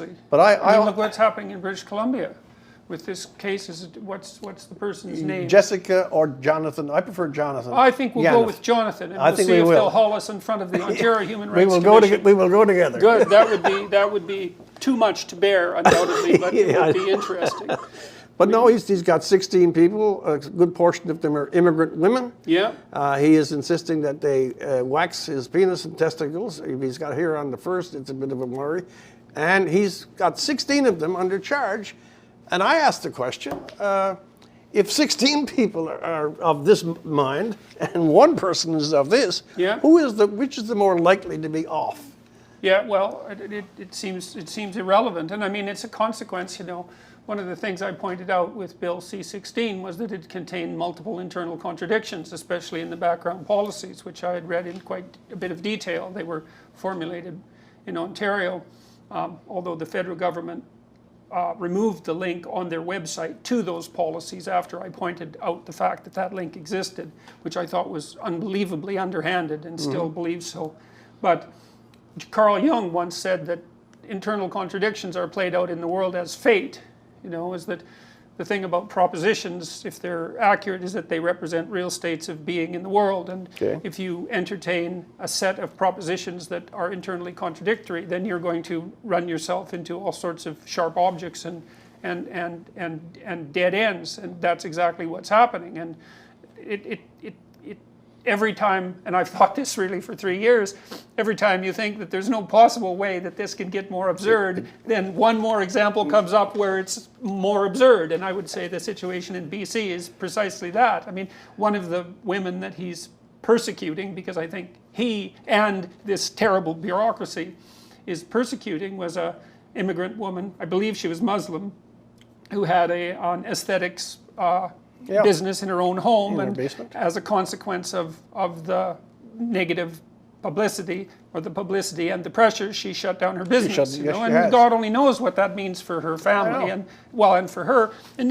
Precisely. But I mean, look what's happening in British Columbia with this case. What's the person's name? Jessica or Jonathan? I prefer Jonathan. I think we'll go with Jonathan, and we'll see if they'll haul us in front of the Ontario Human Rights Commission. We will go together. Good. That would be too much to bear, undoubtedly, but it would be interesting. But no, he's got 16 people. A good portion of them are immigrant women. Yeah. He is insisting that they wax his penis and testicles. If he's got hair on the first, it's a bit of a worry. And he's got 16 of them under charge. And I asked the question, if 16 people are of this mind and one person is of this, which is the more likely to be off? Yeah, well, it seems irrelevant. And I mean, it's a consequence, you know. One of the things I pointed out with Bill C-16 was that it contained multiple internal contradictions, especially in the background policies, which I had read in quite a bit of detail. They were formulated in Ontario, although the federal government removed the link on their website to those policies after I pointed out the fact that that link existed, which I thought was unbelievably underhanded and still believe so. But Carl Jung once said that internal contradictions are played out in the world as fate. You know, is that the thing about propositions, if they're accurate, is that they represent real states of being in the world. And if you entertain a set of propositions that are internally contradictory, then you're going to run yourself into all sorts of sharp objects and dead ends. And that's exactly what's happening. And every time, and I've thought this really for 3 years, every time you think that there's no possible way that this can get more absurd, then one more example comes up where it's more absurd. And I would say the situation in BC is precisely that. I mean, one of the women that he's persecuting, because I think he and this terrible bureaucracy is persecuting, was an immigrant woman, I believe she was Muslim, who had an aesthetics business in her own home, and as a consequence of the negative publicity, or the publicity and the pressure, she shut down her business. And God only knows what that means for her family, and for her. And